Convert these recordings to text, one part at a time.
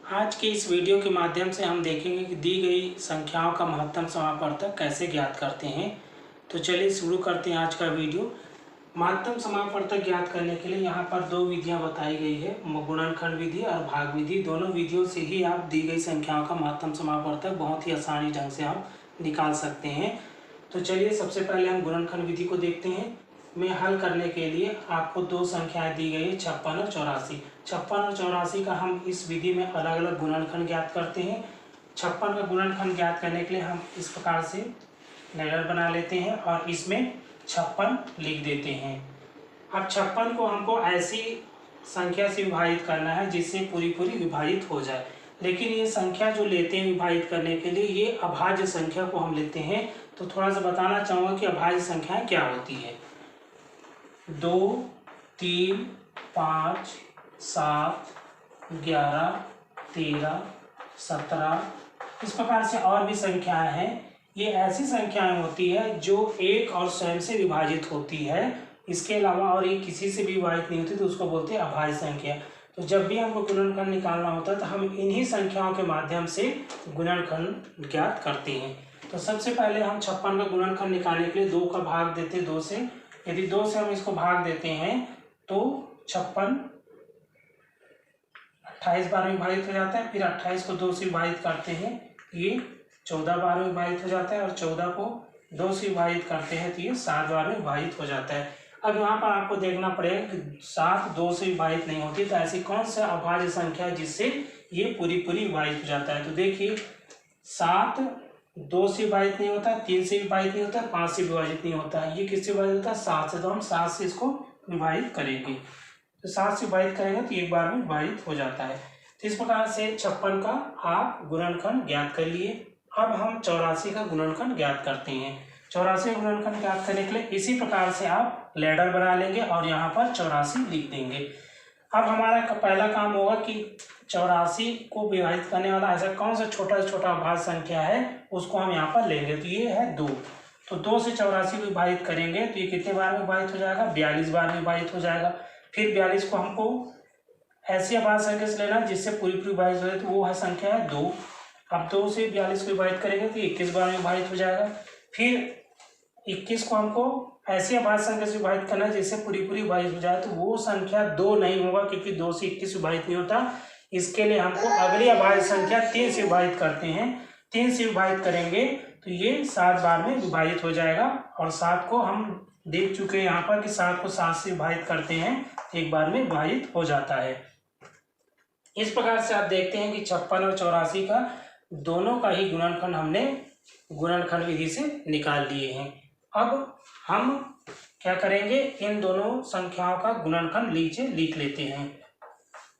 आज के इस वीडियो के माध्यम से हम देखेंगे कि दी गई संख्याओं का महत्तम समापवर्तक कैसे ज्ञात करते हैं। तो चलिए शुरू करते हैं आज का वीडियो। महत्तम समापवर्तक ज्ञात करने के लिए यहाँ पर दो विधियाँ बताई गई है, गुणनखंड विधि और भाग विधि। दोनों विधियों से ही आप दी गई संख्याओं का महत्तम समापवर्तक बहुत ही आसानी ढंग से आप निकाल सकते हैं। तो चलिए सबसे पहले हम गुणनखंड विधि को देखते हैं। में हल करने के लिए आपको दो संख्याएं दी गई है, 56 और 84। 56 और 84 का हम इस विधि में अलग अलग गुणनखंड ज्ञात करते हैं। 56 का गुणनखंड ज्ञात करने के लिए हम इस प्रकार से लैडर बना लेते हैं और इसमें 56 लिख देते हैं। अब 56 को हमको ऐसी संख्या से विभाजित करना है जिससे पूरी विभाजित हो जाए, लेकिन ये संख्या जो लेते हैं विभाजित करने के लिए, ये अभाज्य संख्या को हम लेते हैं। तो थोड़ा सा बताना चाहूँगा कि अभाज्य संख्याएं क्या होती है। 2, 3, 5, 7, 11, 13, 17 इस प्रकार से और भी संख्याएं हैं। ये ऐसी संख्याएं होती है जो एक और स्वयं से विभाजित होती है, इसके अलावा और ये किसी से भी विभाजित नहीं होती, तो उसको बोलते हैं अभाज्य संख्या। तो जब भी हमको गुणनखंड निकालना होता है तो हम इन्हीं संख्याओं के माध्यम से गुणनखंड ज्ञात करते हैं। तो सबसे पहले हम 56 का गुणनखंड निकालने के लिए 2 का भाग देते हैं 2 से। यदि 2 से हम इसको भाग देते हैं तो 56 28 बार में विभाजित हो जाता है। फिर 28 को 2 से विभाजित करते हैं, ये 14 बार में विभाजित हो जाता है। और 14 को 2 से विभाजित करते हैं तो ये 7 बार में विभाजित हो जाता है। अब यहाँ पर आपको देखना पड़ेगा कि 7 2 से विभाजित नहीं होती, तो ऐसी कौन सा अभाज्य संख्या है जिससे ये पूरी विभाजित हो जाता है। तो देखिए 7 2 से विभाजित नहीं होता, 3 से विभाजित नहीं होता, 5 से विभाजित नहीं होता। ये किससे विभाजित होता है? 7 से। तो हम 7 से इसको विभाजित करेंगे, तो 7 से विभाजित करेंगे तो एक बार में विभाजित हो जाता है। तो इस प्रकार से 56 का आप गुणनखंड ज्ञात कर लिए। अब हम 84 का गुणनखंड ज्ञात करते हैं। 84 का गुणनखंड ज्ञात करने के लिए इसी प्रकार से आप लैडर बना लेंगे और यहाँ पर 84 लिख देंगे। अब हमारा पहला काम होगा कि 84 को विभाजित करने वाला ऐसा कौन सा छोटा से छोटा अभाज्य संख्या है, उसको हम यहाँ पर लेंगे। तो ये है 2। तो 2 से 84 को विभाजित करेंगे तो ये कितने बार में विभाजित हो जाएगा? 42 बार में विभाजित हो जाएगा। फिर 42 को हमको ऐसी अभाज्य संख्या से लेना जिससे पूरी विभाजित हो जाए, तो वो है संख्या है 2। अब 2 से 42 को विभाजित करेंगे तो 21 बार में विभाजित हो जाएगा। फिर 21 को हमको ऐसी अभाज्य संख्या से विभाजित करना है जिससे पूरी विभाजित हो जाए, तो वो संख्या 2 नहीं होगा क्योंकि 2 से 21 विभाजित नहीं होता। इसके लिए हमको अगली अभाज्य संख्या 3 से विभाजित करते हैं। 3 से विभाजित करेंगे तो ये 7 बार में विभाजित हो जाएगा। और 7 को हम देख चुके हैं यहाँ पर कि 7 को 7 से विभाजित करते हैं एक बार में विभाजित हो जाता है। इस प्रकार से आप देखते हैं कि 56 और 84 का दोनों का ही गुणनखंड हमने गुणनखंड विधि से निकाल लिए हैं। अब हम क्या करेंगे, इन दोनों संख्याओं का गुणनखंड नीचे लिख लेते हैं।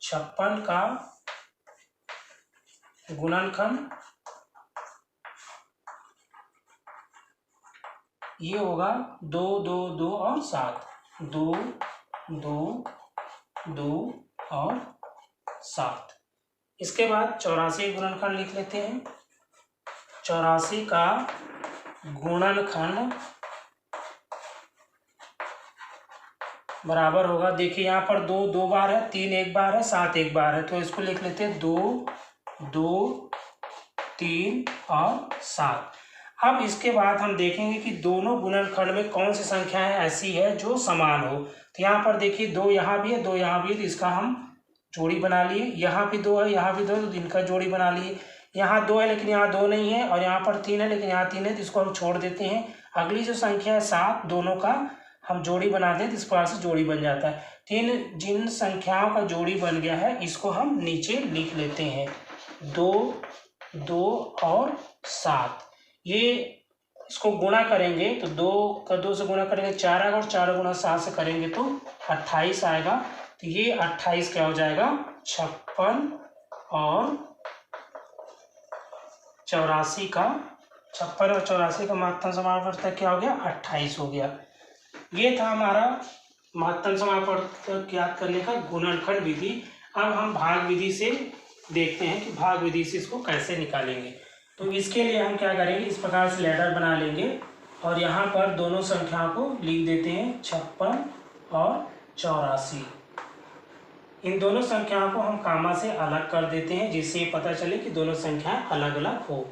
56 का गुणनखंड ये होगा 2 2 2 और 7, 2 2 2 और 7। इसके बाद 84 गुणनखंड लिख लेते हैं। 84 का गुणनखंड बराबर होगा, देखिए यहाँ पर 2 2 बार है, 3 1 बार है, 7 1 बार है, तो इसको लिख लेते हैं 2 2 3 और 7। अब इसके बाद हम देखेंगे कि दोनों गुणनखंड में कौन सी संख्याएं ऐसी है जो समान हो। तो यहाँ पर देखिए 2 यहाँ भी है, 2 यहाँ भी है, तो इसका हम जोड़ी बना लिए। यहाँ भी 2 है, यहाँ भी 2 है, तो इनका जोड़ी बना लिए। यहाँ 2 है लेकिन यहाँ 2 नहीं है, और यहाँ पर 3 है लेकिन यहाँ 3 है, तो इसको हम छोड़ देते हैं। अगली जो संख्या है 7, दोनों का हम जोड़ी बना दें तो इस प्रकार से जोड़ी बन जाता है। जिन संख्याओं का जोड़ी बन गया है इसको हम नीचे लिख लेते हैं। 2 2 और 7, ये इसको गुणा करेंगे तो 2 का 2 से गुणा करेंगे 4 आएगा, और 4 गुणा 7 से करेंगे तो 28 आएगा। तो ये 28 क्या हो जाएगा? 56 और 84 का 56 और 84 का महत्तम समापवर्तक क्या हो गया? 28 हो गया। ये था हमारा महत्तम समापवर्तक ज्ञात करने का गुणनखंड विधि। अब हम भाग विधि से देखते हैं कि भाग विधि से इसको कैसे निकालेंगे। तो इसके लिए हम क्या करेंगे, इस प्रकार से लैडर बना लेंगे और यहाँ पर दोनों संख्याओं को लिख देते हैं 56 और 84। इन दोनों संख्याओं को हम कामा से अलग कर देते हैं, जिससे ये पता चले कि दोनों संख्याएं अलग अलग हो।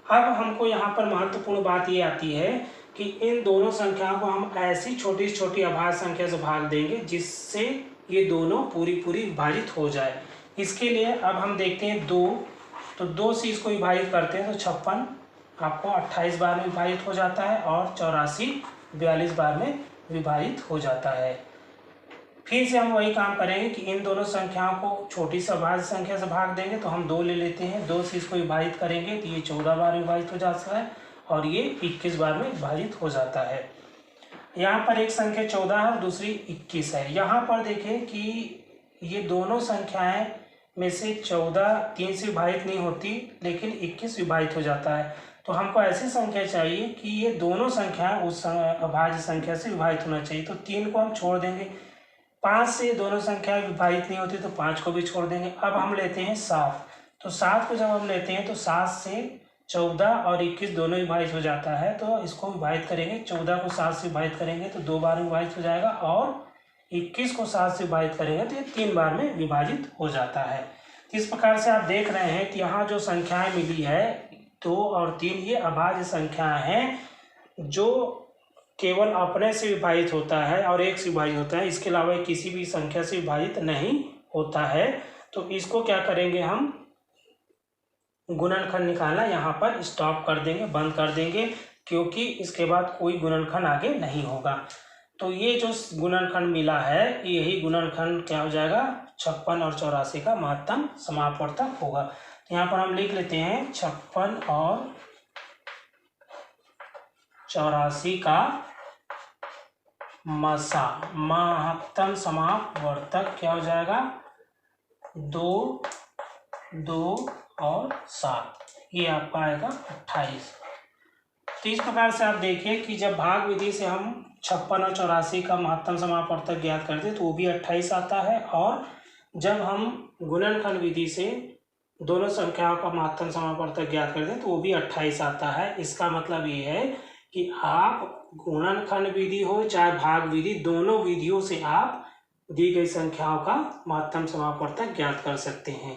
अब हमको यहाँ पर महत्वपूर्ण बात ये आती है कि इन दोनों संख्याओं को हम ऐसी छोटी छोटी अभाज्य संख्या से भाग देंगे जिससे ये दोनों पूरी पूरी विभाजित हो जाए। इसके लिए अब हम देखते हैं 2, तो 2 से इसको विभाजित करते हैं तो 56 आपको 28 बार में विभाजित हो जाता है और 84 42 बार में विभाजित हो जाता है। फिर से हम वही काम करेंगे कि इन दोनों संख्याओं को छोटी सी अभाज्य संख्या से भाग देंगे, तो हम 2 ले लेते हैं, 2 से इसको विभाजित करेंगे तो ये 14 बार विभाजित हो जाता है और ये 21 बार में विभाजित हो जाता है। यहाँ पर एक संख्या 14 है और दूसरी 21 है। यहाँ पर देखें कि ये दोनों संख्याएं में से 14 3 से विभाजित नहीं होती, लेकिन 21 विभाजित हो जाता है। तो हमको ऐसी संख्या चाहिए कि ये दोनों संख्याएं उस अभाज्य संख्या से विभाजित होना चाहिए। तो 3 को हम छोड़ देंगे, 5 से दोनों संख्याएं विभाजित नहीं होती तो 5 को भी छोड़ देंगे। अब हम लेते हैं 7, तो 7 को जब हम लेते हैं तो 7 से 14 और 21 दोनों विभाजित हो जाता है, तो इसको विभाजित करेंगे, 14 को 7 से विभाजित करेंगे तो 2 बार में विभाजित हो जाएगा और 21 को 7 से विभाजित करेंगे तो ये 3 बार में विभाजित हो जाता है। इस प्रकार से आप देख रहे हैं कि यहाँ जो संख्याएं मिली है 2 और 3 ये अभाज्य संख्याएं हैं जो केवल अपने से विभाजित होता है और 1 से विभाजित होता है, इसके अलावा किसी भी संख्या से विभाजित नहीं होता है। तो इसको क्या करेंगे, हम गुणनखंड निकालना यहाँ पर स्टॉप कर देंगे, बंद कर देंगे, क्योंकि इसके बाद कोई गुणनखंड आगे नहीं होगा। तो ये जो गुणनखंड मिला है यही गुणनखंड क्या हो जाएगा, 56 और 84 का महत्तम समापवर्तक होगा। तो यहाँ पर हम लिख लेते हैं 56 और 84 का महत्तम समापवर्तक क्या हो जाएगा, 2, 2 और 7, ये आपका आएगा 28। तो इस प्रकार से आप देखिए कि जब भाग विधि से हम 56 और 84 का महत्तम समापवर्तक ज्ञात करते हैं तो वो भी 28 आता है, और जब हम गुणनखंड विधि से दोनों संख्याओं का महत्तम समापवर्तक ज्ञात करते हैं तो वो भी 28 आता है। इसका मतलब ये है कि आप गुणनखंड विधि हो चाहे भाग विधि, दोनों विधियों से आप दी गई संख्याओं का महत्तम समापवर्तक ज्ञात कर सकते हैं।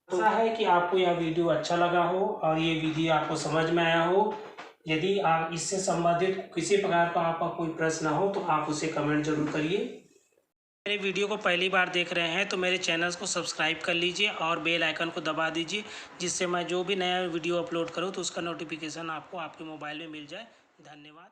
ऐसा है कि आपको यह वीडियो अच्छा लगा हो और ये विधि आपको समझ में आया हो। यदि आप इससे संबंधित किसी प्रकार का आपका कोई प्रश्न हो तो आप उसे कमेंट जरूर करिए। मेरे वीडियो को पहली बार देख रहे हैं तो मेरे चैनल को सब्सक्राइब कर लीजिए और बेल आइकन को दबा दीजिए, जिससे मैं जो भी नया वीडियो अपलोड करूं तो उसका नोटिफिकेशन आपको आपके मोबाइल में मिल जाए। धन्यवाद।